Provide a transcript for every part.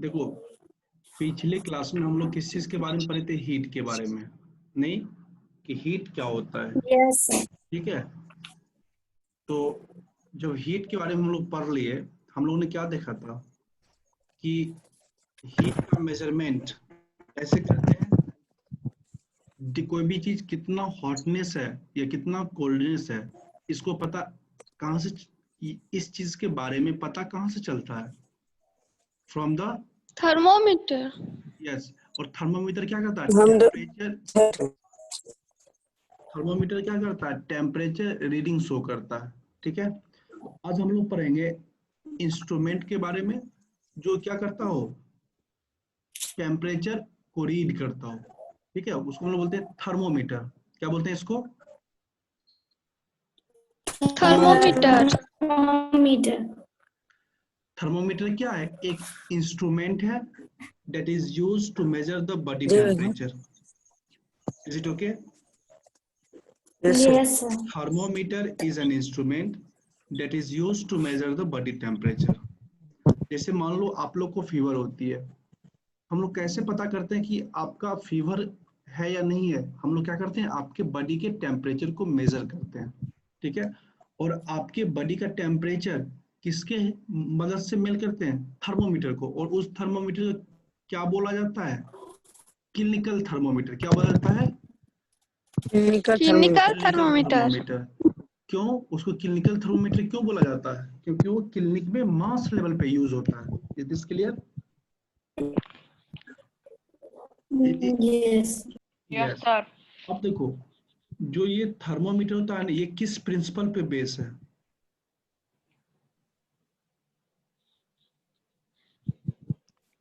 देखो पिछले क्लास में हम लोग किस चीज के बारे में पढ़े थे? हीट के बारे में, नहीं कि हीट क्या होता है। Yes sir. ठीक है, तो जब हीट के बारे में हम लोग पढ़ लिए, हम लोगों ने क्या देखा था कि हीट का मेजरमेंट ऐसे करते हैं, कोई भी चीज कितना हॉटनेस है या कितना कोल्डनेस है, इसको पता कहाँ से, इस चीज के बारे में पता कहाँ से चलता है? From the thermometer. यस। और थर्मोमीटर क्या करता है? हम टेम्परेचर। थर्मोमीटर क्या करता है? टेम्परेचर रीडिंग शो करता है। ठीक है, तो आज हम लोग पढ़ेंगे इंस्ट्रूमेंट के बारे में जो क्या करता हो, टेम्परेचर को रीड करता हो। ठीक है, उसको हम लोग बोलते हैं थर्मोमीटर। क्या बोलते हैं इसको? थर्मोमीटर। थर्मोमीटर। थर्मोमीटर क्या है? एक इंस्ट्रूमेंट है that is used to measure the body जी temperature. Is it okay? Yes sir. Thermometer is an instrument that is used to measure the body temperature. जैसे मान लो आप लोग को फीवर होती है, हम लोग कैसे पता करते हैं कि आपका फीवर है या नहीं है? हम लोग क्या करते हैं, आपके बॉडी के टेम्परेचर को मेजर करते हैं। ठीक है, और आपके बॉडी का टेम्परेचर किसके मदद से मेल करते हैं? थर्मोमीटर को। और उस थर्मोमीटर को क्या बोला जाता है? Clinical thermometer. क्या बोला जाता है? Clinical clinical clinical thermometer. Thermometer. क्यों उसको क्लिनिकल थर्मोमीटर क्यों बोला जाता है? क्योंकि वो क्लिनिक में मास लेवल पे यूज होता है। Is this clear? Yes. Yes sir. अब देखो, जो ये थर्मोमीटर होता है ना, ये किस प्रिंसिपल पे बेस है?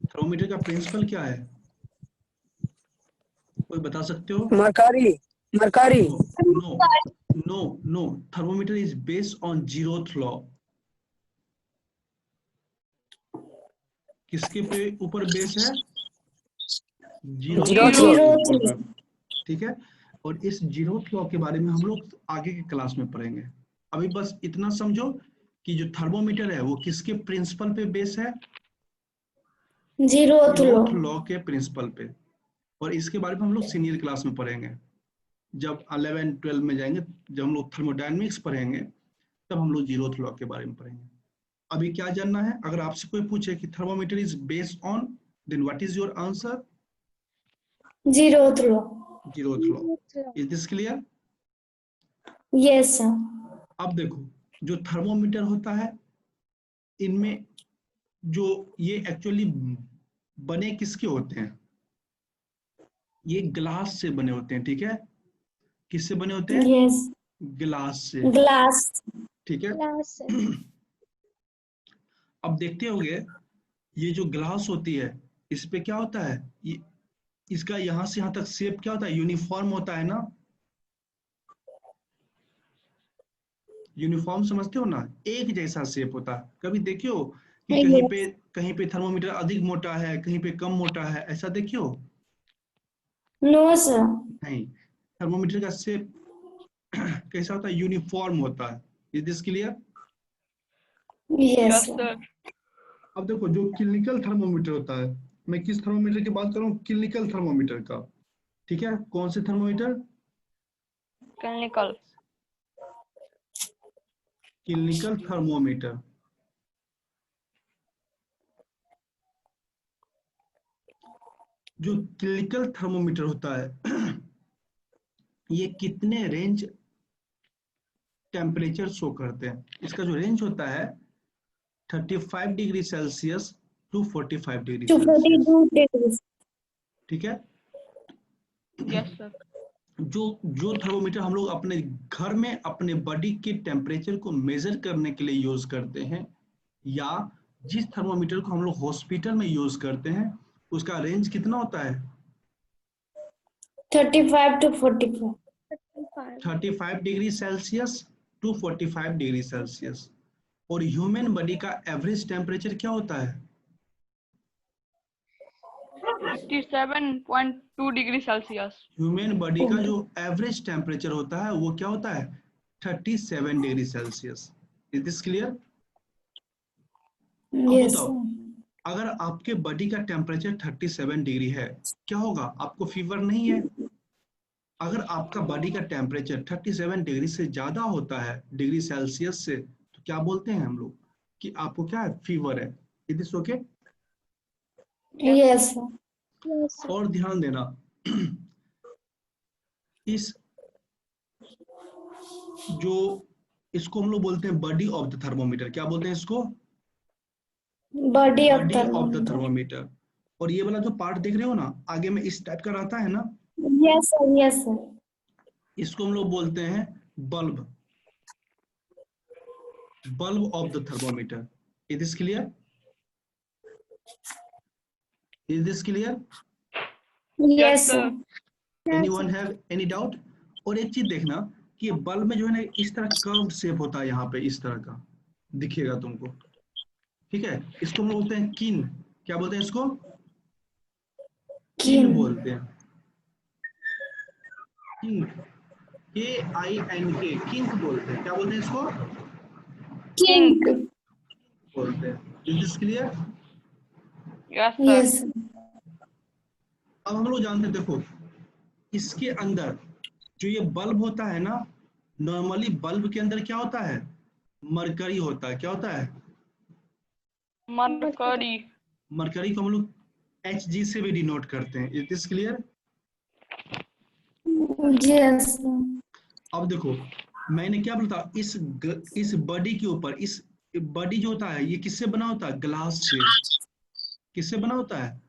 थर्मोमीटर का प्रिंसिपल क्या है? कोई बता सकते हो? Mercury. Mercury. No no no no, thermometer is based on zeroth law. किसके पे ऊपर बेस है? जीरोथ लॉ के ऊपर। ठीक है, और इस जीरोथ लॉ के बारे में हम लोग आगे के क्लास में पढ़ेंगे। अभी बस इतना समझो कि जो थर्मोमीटर है वो किसके प्रिंसिपल पे बेस है? Zeroth law. जीरोथ लॉ के प्रिंसिपल पे। और इसके बारे में हम लोग सीनियर क्लास में पढ़ेंगे, जब 11-12 में जाएंगे, जब हम लोग थर्मोडायनेमिक्स पढ़ेंगे तब हम लोग जीरोथ लॉ के बारे में पढ़ेंगे। अभी क्या जानना है? अगर आपसे कोई पूछे कि thermometer is based on, then what is your answer? Zeroth law. Zeroth law. Is this clear? Yes sir. अब देखो, जो थर्मोमीटर होता है, इनमें जो ये एक्चुअली बने किसके होते हैं? ये ग्लास से बने होते हैं। ठीक है, किससे बने होते हैं? यस। ग्लास से। ग्लास। ठीक है, अब देखते होंगे ये जो ग्लास होती है, इस पे क्या होता है? ये इसका यहां से यहां तक शेप क्या होता है? यूनिफॉर्म होता है ना? यूनिफॉर्म समझते हो ना? एक जैसा शेप होता है। कभी देखियो कि कहीं पे थर्मोमीटर अधिक मोटा है, कहीं पे कम मोटा है, ऐसा देखियो? No sir. नहीं, थर्मोमीटर का शेप कैसा होता है? यूनिफॉर्म होता है। Is this clear? Yes sir. अब देखो, जो क्लिनिकल थर्मोमीटर होता है, मैं किस थर्मोमीटर की बात कर रहा हूँ? क्लिनिकल थर्मोमीटर का। ठीक है, कौन से थर्मोमीटर? क्लिनिकल। Clinical thermometer. जो क्लिनिकल थर्मोमीटर होता है ये कितने रेंज टेम्परेचर शो करते हैं? इसका जो रेंज होता है 35 degree Celsius to 45 degree Celsius. 242 degree. ठीक है, यस सर। जो जो थर्मोमीटर हम लोग अपने घर में अपने बॉडी के टेम्परेचर को मेजर करने के लिए यूज करते हैं, या जिस थर्मोमीटर को हम लोग हॉस्पिटल में यूज करते हैं, उसका रेंज कितना होता है? 35 to 45। 35 degree Celsius to 45 degree Celsius. और ह्यूमन बॉडी का एवरेज टेम्परेचर क्या होता है? 37.2 डिग्री सेल्सियस। ह्यूमन बॉडी का जो एवरेज टेम्परेचर होता है वो क्या होता है? 37 degree Celsius. Is this clear? अब यस बताओ, अगर आपके बॉडी का टेम्परेचर 37 डिग्री है, क्या होगा? आपको फीवर नहीं है। अगर आपका बॉडी का टेम्परेचर 37 डिग्री से ज्यादा होता है, डिग्री सेल्सियस से, तो क्या बोलते हैं हम लोग कि आपको क्या है? फीवर है। It is okay. Yes, sir. और ध्यान देना, इस जो इसको हम लोग बोलते हैं बॉडी ऑफ द थर्मोमीटर। क्या बोलते हैं इसको? Body of body of the thermometer. Thermometer. और ये वाला जो पार्ट देख रहे हो ना, आगे में इस टाइप का रहता है ना, Yes, sir. Yes, sir. इसको हम लोग बोलते हैं bulb, bulb of the thermometer. It is clear? Is this clear? Yes, sir. Anyone have any doubt? और एक चीज देखना कि बल्ब में जो है ना, इस तरह कर्व शेप होता है, यहाँ पे इस तरह का दिखेगा तुमको। ठीक है, इसको हम लोग बोलते हैं किन। क्या बोलते हैं इसको? किन Kin. बोलते हैं। किंग, KINK, किंग बोलते हैं। क्या बोलते हैं इसको? Kink. बोलते हैं। Is this clear? Yes, sir. Yes, sir. अब हम लोग जानते हैं, देखो इसके अंदर जो ये बल्ब होता है ना, नॉर्मली बल्ब के अंदर क्या होता है? मरकरी होता है। क्या होता है? Mercury. मरकरी को हम लोग Hg से भी डिनोट करते हैं। Is this clear? Yes, sir. अब देखो, मैंने क्या बोला, इस बॉडी के ऊपर, इस बॉडी जो होता है ये किससे बना होता है? ग्लास से। किससे बना होता है?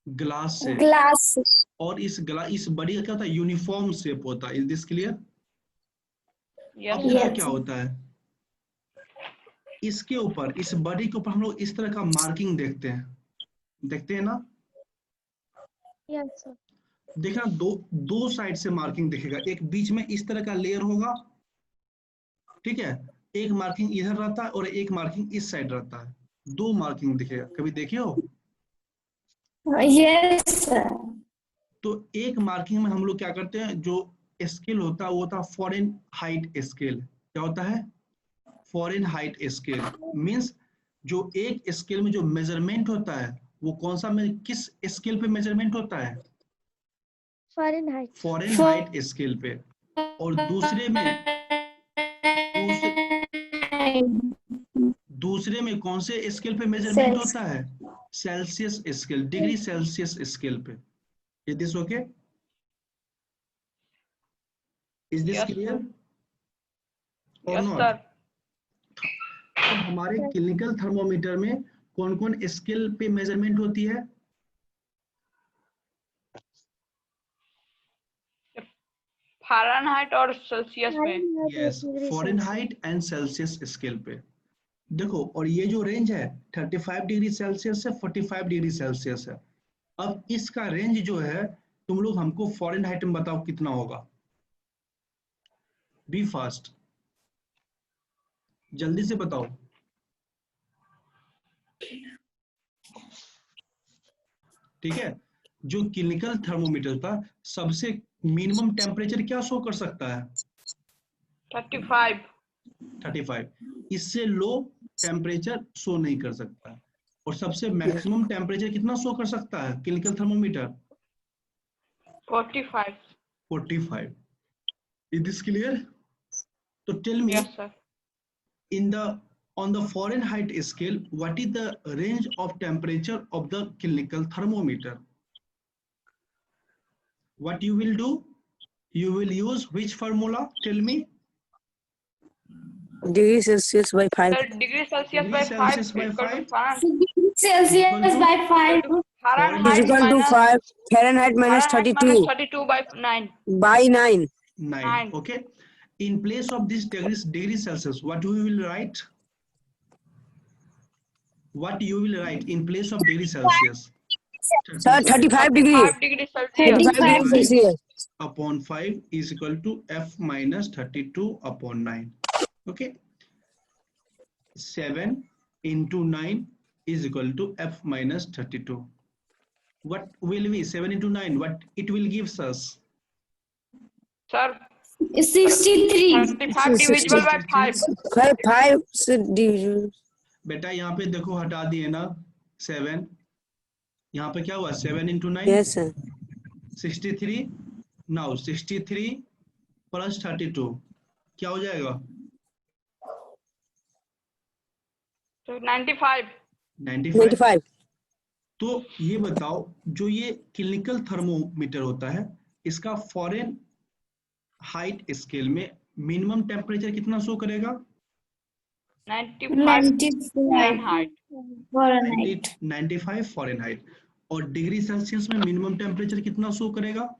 ग्लास से। Glass. और इस बॉडी का क्या होता है? यूनिफॉर्म शेप होता है। Is this clear? Yes, अब sir. देखो Yes, क्या sir. होता है, इसके ऊपर, इस बॉडी के ऊपर हम लोग इस तरह का मार्किंग देखते हैं। देखते हैं ना? Yes, sir. देखना, दो साइड से मार्किंग दिखेगा। एक बीच में इस तरह का लेयर होगा, ठीक है, एक मार्किंग इधर रहता है और एक मार्किंग इस साइड रहता है। दो मार्किंग दिखेगा, कभी देखे हो? Yes, sir. तो एक मार्किंग में हम लोग क्या करते हैं, जो स्केल होता है वो होता है फॉरेन हाइट स्केल। क्या होता है? Foreign height scale. मींस जो एक स्केल में जो मेजरमेंट होता है, वो कौन सा में, किस स्केल पे मेजरमेंट होता है? Fahrenheit. फॉरेन हाइट स्केल पे। और दूसरे में कौन से स्केल पे मेजरमेंट Celsius. होता है? Celsius scale, degree Celsius scale पे। Is this okay? Is this Yes, clear sir. और Yes, नॉट? sir. तो हमारे क्लिनिकल थर्मोमीटर में कौन कौन स्केल पे मेजरमेंट होती है? Fahrenheit और Celsius में. Yes, Fahrenheit and Celsius scale पे। देखो, और ये जो रेंज है 35 डिग्री सेल्सियस से 45 डिग्री सेल्सियस है। अब इसका रेंज जो है, तुम लोग हमको फॉरेनहाइट में बताओ कितना होगा? बी फास्ट, जल्दी से बताओ। ठीक है, जो क्लिनिकल थर्मोमीटर था, सबसे मिनिमम टेम्परेचर क्या शो कर सकता है? 35. 35। इससे लो टेम्परेचर शो नहीं कर सकता। और सबसे मैक्सिमम टेम्परेचर कितना शो कर सकता है clinical thermometer? 45. 45। Is this clear? तो tell me, Yes, sir. on the Fahrenheit scale, what is the range of temperature of the clinical thermometer? What you will do? You will use which formula? Tell me. Degree Celsius by 5. Sir, degree Celsius Degree by 5 Celsius by equal to 5. Fahrenheit. Celsius by 5. Fahrenheit Is equal to minus 5. Fahrenheit minus Fahrenheit 32 minus 32 by 9. by 9. 9. Okay. In place of this degree Celsius, what we will write? What you will write in place of degree Celsius? Sir, 35 degree. 5 degrees Celsius. 35 degree Celsius. Upon 5 is equal to F minus 32 upon 9. Okay. 7 into 9 is equal to F minus 32. What will be 7 into 9? What it will give us? Sir, 63. 35 divisible by 5. 5 से division. बेटा यहाँ पे देखो, हटा दिए ना, 7, यहाँ पे क्या हुआ 7 into 9 Yes, sir. 63. Now 63 plus 32 क्या हो जाएगा? So 95. 95. 95. तो ये बताओ, जो ये क्लिनिकल थर्मोमीटर होता है, इसका फॉरेन हाइट स्केल में मिनिमम टेम्परेचर कितना शो करेगा? 95 Fahrenheit. 95 फॉरेनहाइट। और डिग्री सेल्सियस में मिनिमम टेम्परेचर कितना शो करेगा?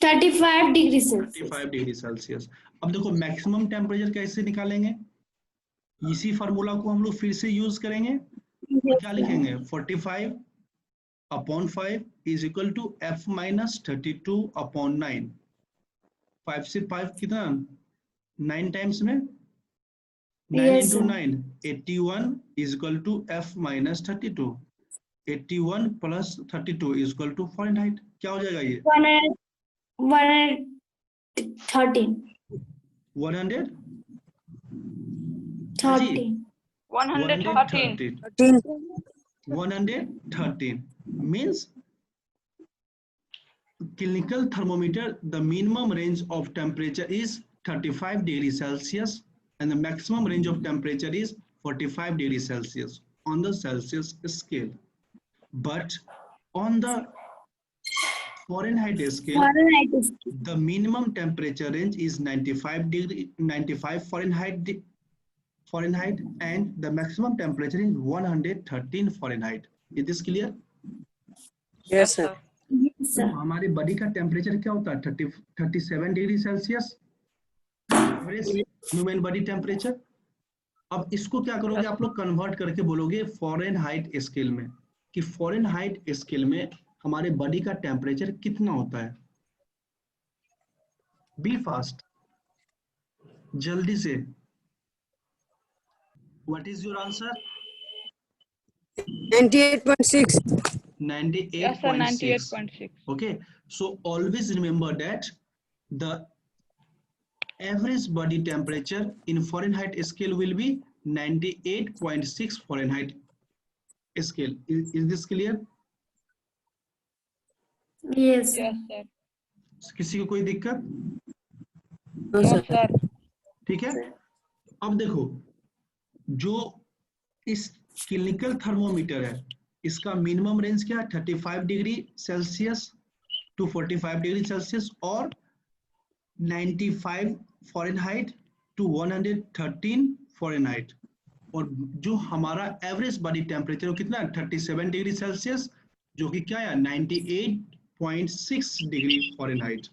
35 डिग्री सेल्सियस। 35 degree Celsius. अब देखो मैक्सिमम टेम्परेचर कैसे निकालेंगे? इसी फार्मूला को हम लोग फिर से यूज करेंगे। तो क्या लिखेंगे? 45 upon 5 is equal to F minus 32 upon 9। 5 से 5 कितना? 9 टाइम्स में 9 Yes, into sir. 9 81 is equal to F minus 32. 81 plus 32 is equal to Fahrenheit. क्या हो जाएगा ये? 113. 100? 13. 113. 113 means clinical thermometer, the minimum range of temperature is 35 degrees Celsius and the maximum range of temperature is 45 degrees Celsius on the Celsius scale. But on the Fahrenheit scale, the minimum temperature range is 95 Fahrenheit and the maximum temperature is 113 Fahrenheit. Is this clear? Yes, sir. Yes, sir. हमारे body का temperature क्या होता है? 37 degree Celsius average human body temperature. अब इसको क्या करोगे आप लोग? कन्वर्ट करके बोलोगे फॉरेनहाइट स्केल में, कि फॉरेनहाइट स्केल में हमारे बॉडी का टेम्परेचर कितना होता है। बी फास्ट, जल्दी से। What is your answer? 98.6. 98.6. Yes, sir. 98.6. Okay, so always remember that the average body temperature in Fahrenheit scale will be 98.6 Fahrenheit scale. Is this clear? Yes, Yes, sir. किसी को कोई दिक्कत? No, No, sir. sir. ठीक है। अब देखो, जो इस क्लिनिकल थर्मोमीटर है, इसका मिनिमम रेंज क्या है? 35 degree Celsius to 45 degree Celsius और 95 फॉरेनहाइट टू 113 फॉरेनहाइट। और जो हमारा एवरेज बॉडी टेम्परेचर कितना है? 37 डिग्री सेल्सियस, जो कि क्या है? 98.6 डिग्री फॉरेनहाइट।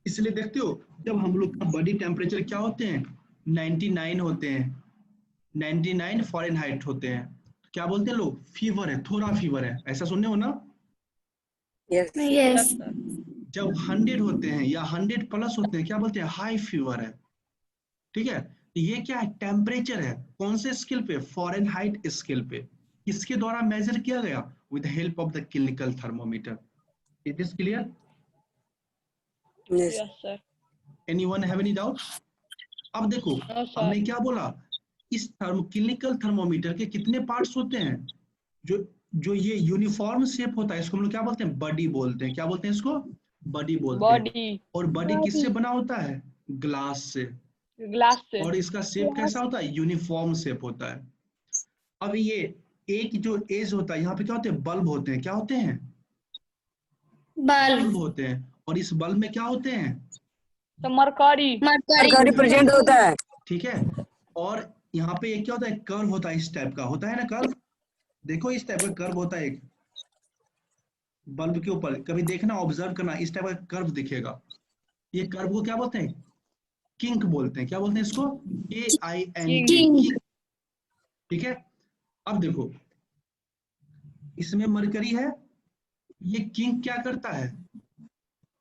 इसलिए देखते हो, जब हम लोग का बॉडी टेम्परेचर क्या होते हैं? 99 होते हैं, 99 फॉरेनहाइट होते हैं, तो क्या बोलते हैं लोग? फीवर है, थोड़ा फीवर है, ऐसा सुनने हो ना? Yes. yes, जब 100 होते हैं या 100 प्लस होते हैं, क्या बोलते हैं? हाई फीवर है। ठीक है, ये क्या है? टेम्परेचर है। कौन से स्केल पे? फॉरेनहाइट स्केल पे। किसके द्वारा मेजर किया गया? With the help of the clinical thermometer. It is clear? Yes. Yes, sir. Anyone have any doubt? अब देखो, No, sir. हमने क्या बोला? इस क्लिनिकल थर्मोमीटर के कितने पार्ट्स होते हैं? जो ये यूनिफॉर्म शेप होता है, इसको हम लोग क्या बोलते हैं? बॉडी बोलते हैं। क्या बोलते हैं इसको? बॉडी बोलते हैं। Body. और बॉडी किससे बना होता है? ग्लास से। Glass से. और इसका शेप कैसा होता है? यूनिफॉर्म शेप होता है। अब ये एक जो एज होता है, यहाँ पे क्या होते हैं? बल्ब होते हैं। क्या होते हैं? बल्ब बल्ब, होते हैं। और इस बल्ब में क्या होते हैं? तो mercury. सरकारी प्रेजेंट होता है। ठीक है। और यहाँ पे एक क्या होता है? कर्व होता है, इस टाइप का होता है ना कर्व। देखो इस टाइप का कर्व होता है एक बल्ब के ऊपर, कभी देखना, ऑब्जर्व करना, इस टाइप का कर्व दिखेगा। ये कर्व को क्या बोलते हैं? किंक बोलते हैं। क्या बोलते हैं इसको? KINK। किंक। ठीक है। अब देखो, इसमें मरकरी है, ये किंक क्या करता है?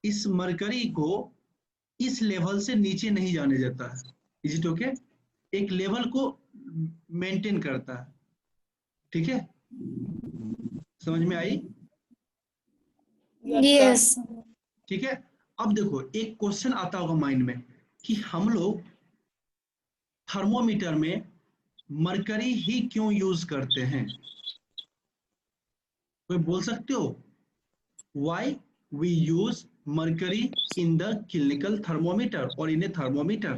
इस मरकरी को इस लेवल से नीचे नहीं जाने देता है। Is it okay? एक लेवल को मेंटेन करता है। ठीक है, समझ में आई? yes, ठीक है। अब देखो, एक क्वेश्चन आता होगा माइंड में कि हम लोग थर्मोमीटर में मरकरी ही क्यों यूज करते हैं? कोई बोल सकते हो? Why we use mercury in the clinical thermometer और इन ए थर्मोमीटर?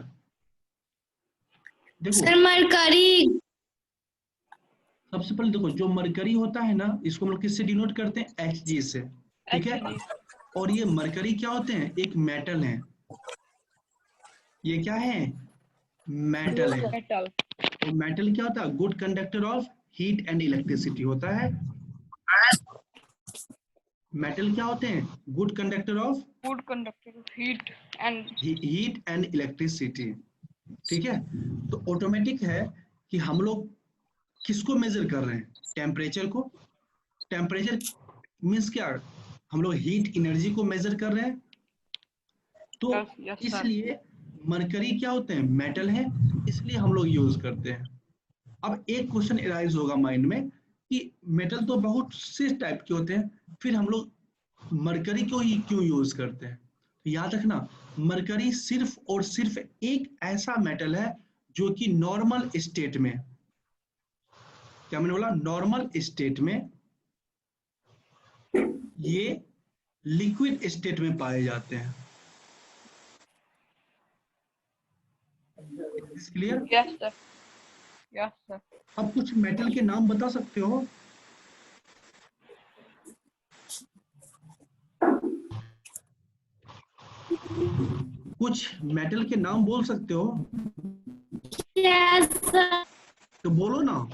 देखो सर मरकरी सबसे पहले देखो, जो मरकरी होता है ना, इसको हम लोग किससे डिनोट करते हैं? Hg से, ठीक है। Hg. और ये मरकरी क्या होते हैं? एक मेटल है। ये क्या है? मेटल है। Metal. तो मेटल क्या होता है? Good conductor of heat and electricity होता है। मेटल क्या होते हैं? Good conductor of Good conductor of heat and heat and electricity, ठीक है। तो ऑटोमेटिक है कि हम लोग किसको मेजर कर रहे हैं? टेम्परेचर को। टेम्परेचर मीन्स क्या? हम लोग हीट एनर्जी को मेजर कर रहे हैं। तो yes, yes sir. इसलिए मरकरी क्या होते हैं? मेटल है, इसलिए हम लोग यूज करते हैं। अब एक क्वेश्चन एराइज होगा माइंड में कि मेटल तो बहुत से टाइप के होते हैं, फिर हम लोग मरकरी को ही क्यों यूज करते हैं? तो याद रखना, मरकरी सिर्फ और सिर्फ एक ऐसा मेटल है जो कि नॉर्मल स्टेट में, क्या मैंने बोला? नॉर्मल स्टेट में ये लिक्विड स्टेट में पाए जाते हैं। Is clear? Yes sir. Yes sir. अब कुछ मेटल के नाम बता सकते हो? कुछ मेटल के नाम बोल सकते हो? यस सर तो बोलो ना,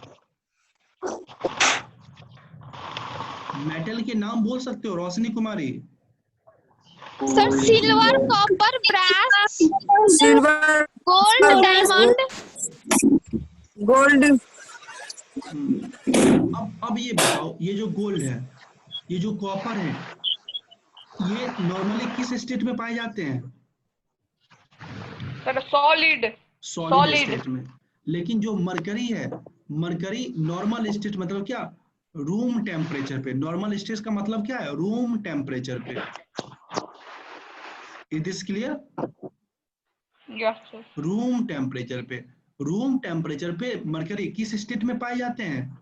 मेटल के नाम बोल सकते हो? Roshni Kumari. Sir silver, copper, brass, silver, gold, diamond. Gold, अब ये बताओ, ये जो गोल्ड है, ये जो कॉपर है, ये नॉर्मली किस स्टेट में पाए जाते हैं? Sir, solid. सॉलिड स्टेट में। लेकिन जो मरकरी है, मरकरी नॉर्मल स्टेट मतलब क्या? रूम टेम्परेचर पे। नॉर्मल स्टेट का मतलब क्या है? रूम टेम्परेचर पे। It is clear? Yes sir. Room temperature पे। रूम टेम्परेचर पे मरकरी किस स्टेट में पाए जाते हैं?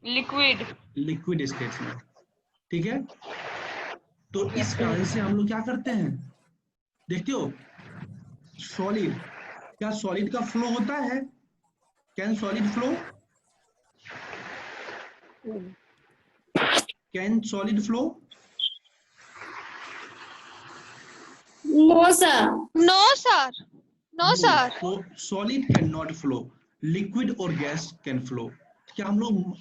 Liquid. लिक्विड स्टेट में, ठीक है। तो इस कारण से हम लोग क्या करते हैं? देखते हो, सॉलिड, क्या सॉलिड का फ्लो होता है? Can solid flow? Can solid flow? No sir No sir. No sir. तो solid can not flow, liquid और गैस कैन फ्लो। क्या हम लोग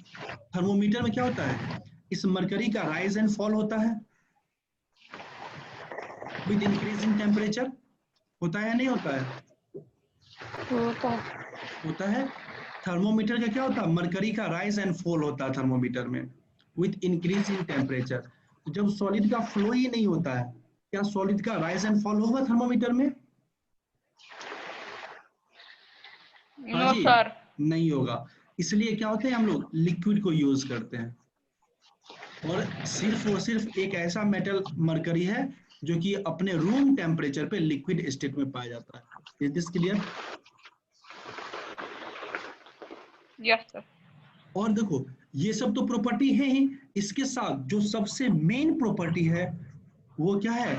थर्मोमीटर में क्या होता है? इस मरकरी का राइज एंड फॉल होता है विद इंक्रीजिंग टेम्परेचर, होता है या नहीं होता है? होता है। थर्मोमीटर का क्या होता है? मरकरी का राइज एंड फॉल होता है थर्मोमीटर में विद इंक्रीजिंग टेम्परेचर। जब सॉलिड का फ्लो ही नहीं होता है, क्या सॉलिड का राइज एंड फॉल होगा थर्मोमीटर में? No हाँ जी, sir. नहीं होगा। इसलिए क्या होता है, हम लोग लिक्विड को यूज करते हैं। और सिर्फ एक ऐसा मेटल मरकरी है जो कि अपने रूम टेम्परेचर पे लिक्विड स्टेट में पाया जाता है। Is this clear? Yes sir. और देखो, ये सब तो प्रॉपर्टी है ही, इसके साथ जो सबसे मेन प्रॉपर्टी है वो क्या है?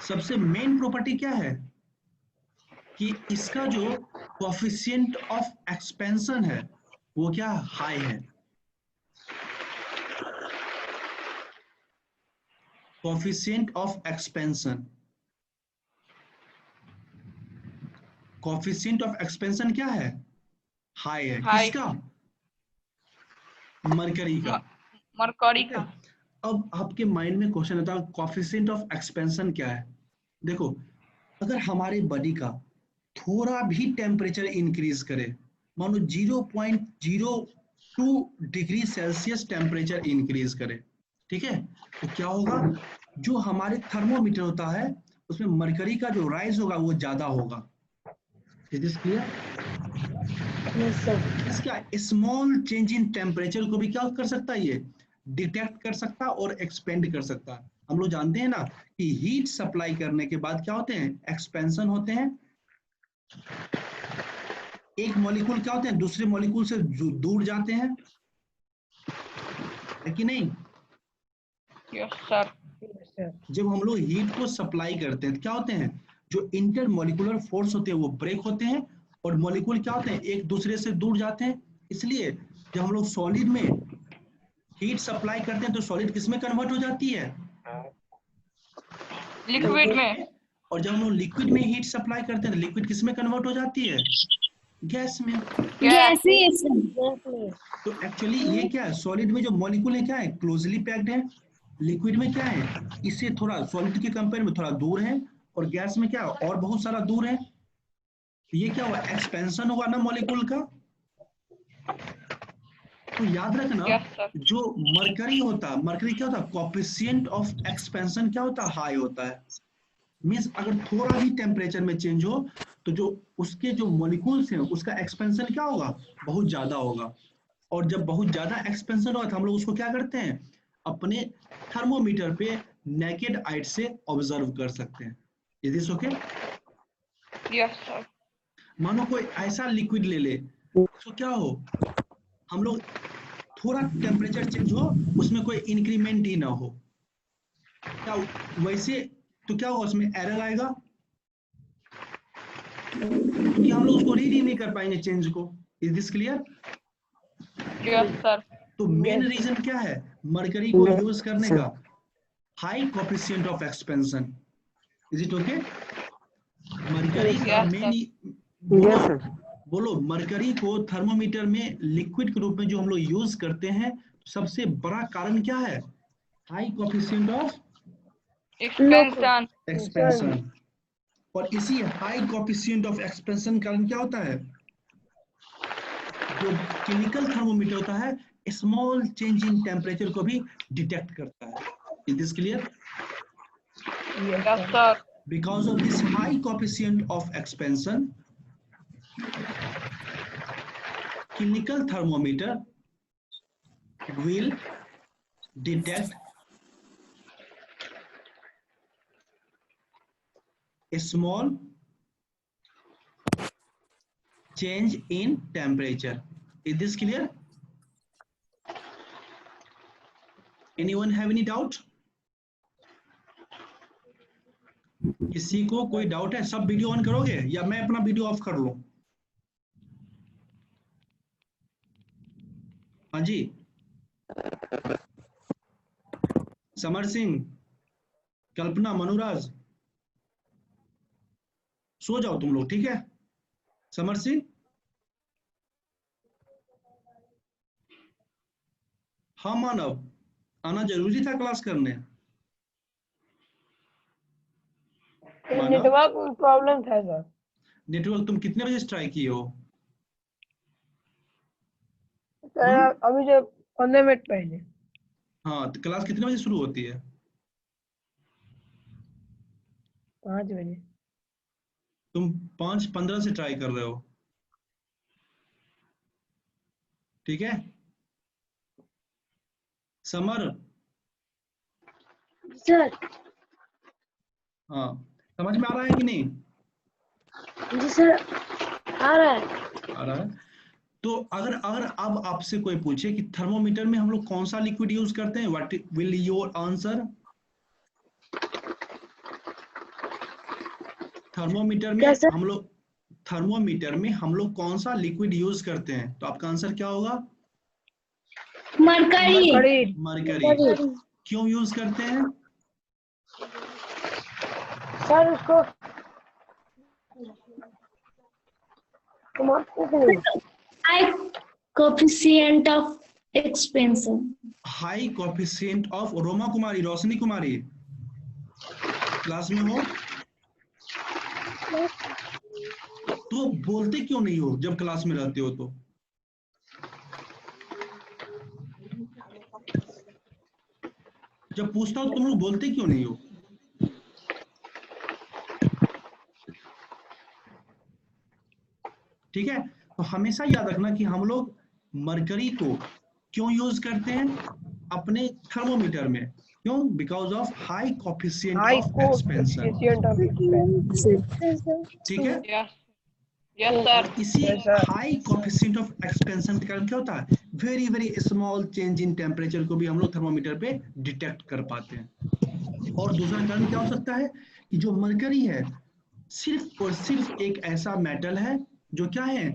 सबसे मेन प्रॉपर्टी क्या है? कि इसका जो कोएफिशिएंट ऑफ एक्सपेंशन है वो क्या? हाई है। Coefficient of expansion, coefficient of expansion क्या है? हाई है। High. किसका? मरकरी का। Mercury ठीक है। का. अब आपके माइंड में क्वेश्चन आता है, कोएफिशिएंट ऑफ एक्सपेंशन क्या है? देखो, अगर हमारे बॉडी का थोड़ा भी टेम्परेचर इंक्रीज करे, मान लो 0.02 डिग्री सेल्सियस टेम्परेचर इंक्रीज करे, ठीक है, तो क्या होगा? जो हमारे थर्मोमीटर होता है उसमें मरकरी का जो राइज होगा वो ज्यादा होगा। Is this clear? इसका स्मॉल चेंज इन टेम्परेचर को भी क्या कर सकता है? ये डिटेक्ट कर सकता है और एक्सपेंड कर सकता है। हम लोग जानते हैं ना कि हीट सप्लाई करने के बाद क्या होते हैं? एक्सपेंशन होते हैं। एक मॉलिक्यूल क्या होते हैं दूसरे मॉलिक्यूल से दूर जाते हैं, है कि नहीं? Yes, sir. जब हम लोग हीट को सप्लाई करते हैं तो क्या होते हैं, जो इंटर मॉलिक्यूलर फोर्स होते हैं वो ब्रेक होते हैं और मॉलिक्यूल क्या होते हैं एक दूसरे से दूर जाते हैं। इसलिए जब हम लोग सॉलिड में हीट सप्लाई करते हैं तो सॉलिड किस में कन्वर्ट हो जाती है? Liquid में. और जब हम लोग लिक्विड में हीट सप्लाई करते हैं तो लिक्विड किस में कन्वर्ट हो जाती है? गैस में। गैसेस। तो एक्चुअली ये क्या है, सॉलिड में जो मॉलिक्यूल है क्या है, क्लोजली पैक्ड है। लिक्विड में क्या है, इससे थोड़ा सॉलिड के कंपेयर में थोड़ा दूर है, और गैस में क्या है, और बहुत सारा दूर है। ये क्या हुआ, एक्सपेंशन हुआ ना मॉलिक्यूल का। तो याद रखना, Yes, sir. जो मरकरी होता है, मरकरी क्या होता है, कोएफिशिएंट ऑफ एक्सपेंशन क्या होता है, हाई होता है। मींस अगर थोड़ा भी टेम्परेचर में चेंज हो तो जो उसके जो मॉलिक्यूल्स हैं उसका एक्सपेंशन क्या होगा, बहुत ज्यादा होगा। और जब बहुत ज्यादा एक्सपेंशन होगा तो हम लोग उसको क्या करते हैं, अपने थर्मोमीटर पे नेकेड आइट से ऑब्जर्व कर सकते हैं। Is this okay? Yes, sir. मानो कोई ऐसा लिक्विड ले ले तो क्या हो, हम लोग थोड़ा टेम्परेचर चेंज हो उसमें कोई इंक्रीमेंट ही ना हो, क्या वैसे तो क्या होगा, उसमें एरर आएगा क्योंकि हम लोग उसको रीड ही नहीं कर पाएंगे चेंज को। Is this clear? Yes, sir. तो मेन रीजन क्या है मरकरी को यूज करने का, high coefficient of expansion. Is it okay? Mercury का Yes, मेन, बोलो मरकरी को थर्मोमीटर में लिक्विड के रूप में जो हम लोग यूज करते हैं, सबसे बड़ा कारण क्या है, high coefficient of Expansion. Expansion. और इसी हाई कोएफिशिएंट ऑफ एक्सपेंशन कारण क्या होता है, जो केमिकल थर्मोमीटर होता है स्मॉल चेंज इन टेम्परेचर को भी डिटेक्ट करता है। Is this clear? Yes, sir. Because of this high coefficient of expansion, chemical thermometer will detect a small change in temperature. Is this clear? Anyone have any doubt? किसी को कोई doubt है? सब video on करोगे या मैं अपना video of कर लूं? हाँ जी, समर सिंह, कल्पना, मनुराज, सो जाओ तुम लोग, ठीक है? समर सिंह, हाँ मानव, आना जरूरी था क्लास करने। नेटवर्क प्रॉब्लम था सर। नेटवर्क तुम कितने बजे ट्राई किए हो? सर अभी जो 15 मिनट पहले। हाँ, तो क्लास कितने बजे शुरू होती है? 5 बजे। तुम 5:15 से ट्राई कर रहे हो, ठीक है? Summer, sir. हाँ, समझ में आ रहा है कि नहीं? जी सर, आ रहा है। आ रहा है। तो अगर अब आपसे कोई पूछे कि थर्मोमीटर में हम लोग कौन सा लिक्विड यूज करते हैं, what will your answer? Thermometer में हम लोग कौन सा लिक्विड यूज करते हैं, तो आपका आंसर क्या होगा? मरकरी। मरकरी। क्यों यूज करते हैं? सर उसको high coefficient of expansion. High coefficient of, Roma Kumari, Roshni Kumari, class में हो तो बोलते क्यों नहीं हो जब क्लास में रहते हो? तो जब पूछता हो तुम लोग बोलते क्यों नहीं हो? ठीक है, तो हमेशा याद रखना कि हम लोग मरकरी को क्यों यूज करते हैं अपने थर्मोमीटर में, क्यों? Because of high coefficient of expansion. ठीक है? Yes. Yes, sir. इसी Yes, sir. High coefficient of expansion के कारण क्या होता है, very very small change in temperature को भी हम लोग थर्मोमीटर पे डिटेक्ट कर पाते हैं। और दूसरा कारण क्या हो सकता है कि जो मरकरी है सिर्फ और सिर्फ एक ऐसा मेटल है जो क्या है,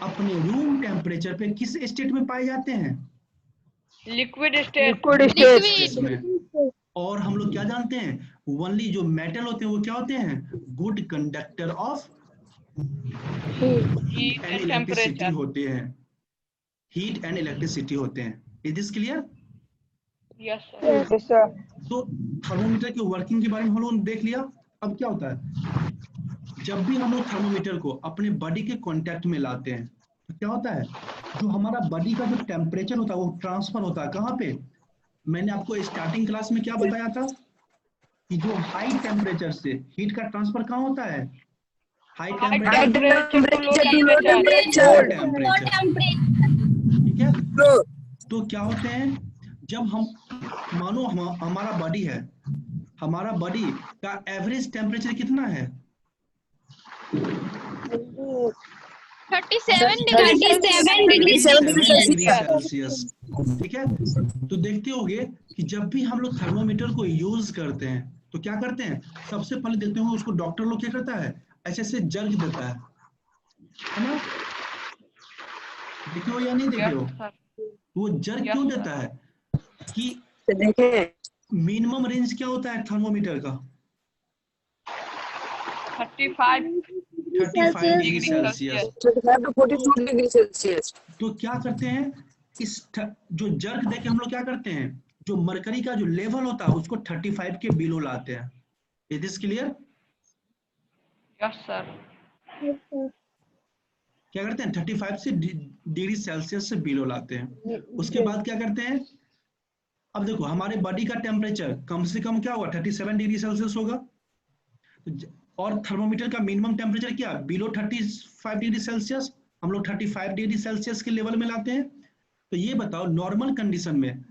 अपने रूम टेम्परेचर पे किस स्टेट में पाए जाते हैं, Liquid state. Liquid state. State में। और हम लोग क्या जानते हैं, ओनली जो मेटल होते हैं वो क्या होते हैं, good conductor of Heat and and electricity temperature. होते हैं, हीट एंड इलेक्ट्रिसिटी होते हैं। Is this clear? Yes, sir. Yes, sir. तो थर्मोमीटर की वर्किंग के बारे में हम लोगों ने देख लिया। अब क्या होता है, जब भी हम लोग थर्मोमीटर को अपने बॉडी के कांटेक्ट में लाते हैं तो क्या होता है, जो हमारा बॉडी का जो टेम्परेचर होता है वो ट्रांसफर होता है कहाँ पे, मैंने आपको स्टार्टिंग क्लास में क्या बताया था कि जो हाई टेम्परेचर से हीट का ट्रांसफर कहाँ होता है, high High temperature temperature to low temperature. ठीक है। Low. तो क्या होते हैं, जब हम मानो हमारा बॉडी है, हमारा बॉडी का एवरेज टेम्परेचर कितना है, 37 डिग्री सेल्सियस। ठीक है। तो देखते होंगे कि जब भी हम लोग थर्मोमीटर को यूज करते हैं तो क्या करते हैं, सबसे पहले देखते होंगे उसको डॉक्टर लोग क्या करता है, ऐसे ऐसे जर्क देता है ना, देखे हो या नहीं देखे हो? Yes, sir. वो जर्क क्यों देता है कि देखें मिनिमम रेंज क्या होता है थर्मोमीटर का, 35 35 degree degree Celsius. 35 to 42 degree Celsius. तो क्या करते हैं, इस जो जर्क देके हम लोग क्या करते हैं, जो मरकरी का जो लेवल होता है उसको 35 के बिलो लाते हैं। Is this clear? Yes, sir. क्या करते हैं, 35 से डिग्री सेल्सियस से बिलो लाते हैं। उसके बाद क्या करते हैं, अब देखो हमारे बॉडी का टेम्परेचर कम से कम क्या होगा, 37 डिग्री सेल्सियस होगा, और थर्मोमीटर का मिनिमम टेम्परेचर क्या, बिलो 35 डिग्री सेल्सियस, हम लोग 35 डिग्री सेल्सियस के लेवल में लाते हैं। तो ये बताओ नॉर्मल कंडीशन में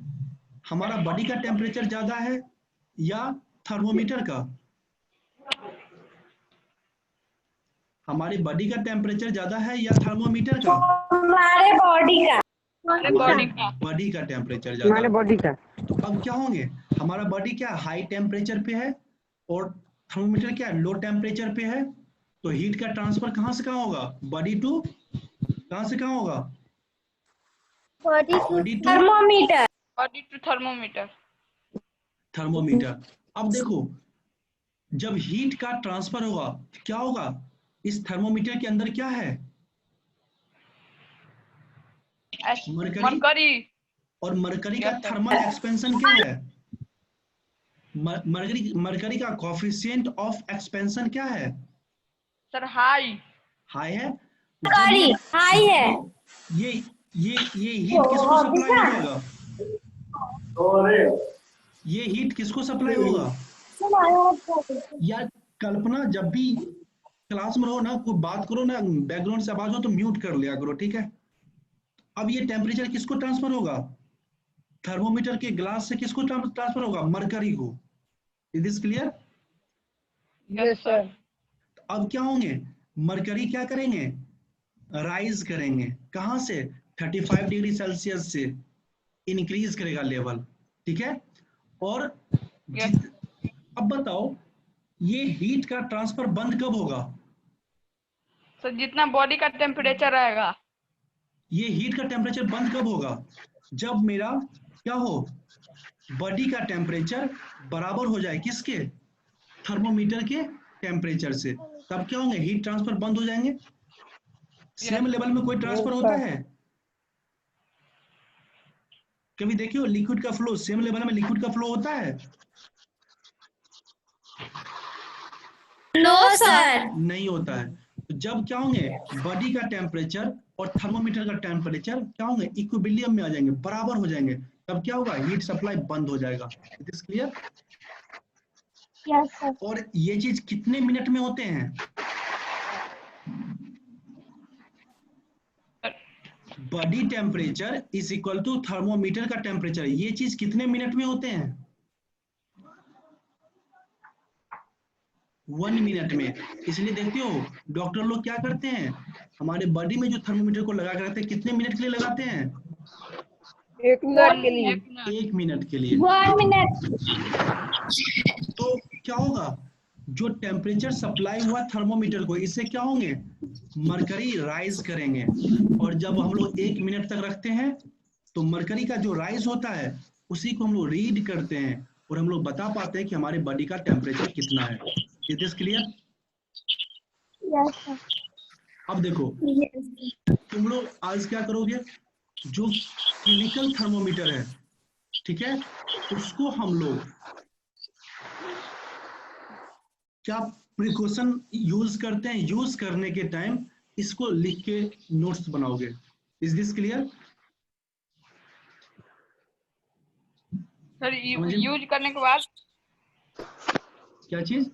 हमारा बॉडी का टेम्परेचर ज्यादा है या थर्मोमीटर का, हमारे बॉडी का टेम्परेचर ज्यादा है या थर्मोमीटर का, हमारे बॉडी का Body का. बॉडी का टेम्परेचर हमारे ज्यादा। बॉडी का तो अब क्या होंगे, हमारा बॉडी क्या हाई टेम्परेचर पे है और थर्मोमीटर क्या लो टेम्परेचर पे है, तो हीट का ट्रांसफर कहाँ से कहाँ होगा, बॉडी टू कहाँ से कहाँ होगा, body to thermometer Body to thermometer. Thermometer. अब देखो जब हीट का ट्रांसफर होगा क्या होगा, इस थर्मोमीटर के अंदर क्या है, Mercury. और मरकरी का Yes, sir. थर्मल एक्सपेंशन क्या है, मरकरी का कोएफिशिएंट ऑफ एक्सपेंशन क्या है, Sir, high. हाई है। सॉरी हाई है। ये हीट किसको सप्लाई होगा, ये हीट किसको सप्लाई होगा, या कल्पना जब भी क्लास में रहो ना, कोई बात करो ना, बैकग्राउंड से आवाज हो तो म्यूट कर लिया करो, ठीक है। अब ये टेम्परेचर किसको ट्रांसफर होगा, थर्मोमीटर के ग्लास से किसको ट्रांसफर होगा, मरकरी को। Is this clear? Yes, sir. अब क्या होंगे, मरकरी क्या करेंगे, राइज करेंगे, कहां से, 35 डिग्री सेल्सियस से इंक्रीज करेगा लेवल, ठीक है। और अब बताओ ये हीट का ट्रांसफर बंद कब होगा, सर जितना बॉडी का टेम्परेचर रहेगा, ये हीट का टेम्परेचर बंद कब होगा, जब मेरा क्या हो, बॉडी का टेम्परेचर बराबर हो जाए किसके, थर्मोमीटर के टेम्परेचर से, तब क्या होंगे, हीट ट्रांसफर बंद हो जाएंगे। सेम लेवल में कोई ट्रांसफर होता है, कभी देखियो लिक्विड का फ्लो, सेम लेवल में लिक्विड का फ्लो होता है, नो सर नहीं होता है। तो जब क्या होंगे, बॉडी का टेम्परेचर और थर्मोमीटर का टेम्परेचर क्या होंगे, इक्विलिब्रियम में आ जाएंगे, बराबर हो जाएंगे, तब क्या होगा, हीट सप्लाई बंद हो जाएगा। It is clear? Yes sir. और ये चीज कितने मिनट में होते हैं, body temperature is equal to thermometer का टेम्परेचर, ये चीज कितने मिनट में होते हैं, 1 मिनट में। इसलिए देखते हो डॉक्टर लोग क्या करते हैं, हमारे बॉडी में जो थर्मोमीटर को लगा कर रखते हैं कितने मिनट के लिए लगाते हैं? 1 मिनट के लिए। 1 मिनट के लिए। 1 minute. तो क्या होगा, जो टेम्परेचर सप्लाई हुआ थर्मोमीटर को, इससे क्या होंगे, मरकरी राइज करेंगे। और जब हम लोग 1 मिनट तक रखते हैं तो मरकरी का जो राइज होता है उसी को हम लोग रीड करते हैं और हम लोग बता पाते हैं कि हमारे बॉडी का टेम्परेचर कितना है। Is this clear? Yes, sir. अब देखो Yes. तुम लोग आज क्या करोगे, जो क्लिनिकल थर्मोमीटर है, ठीक है, उसको हम लोग क्या प्रिकॉशन यूज करते हैं, यूज करने के टाइम इसको लिख के नोट्स बनाओगे। Is this clear? Sir use करने के बाद क्या चीज?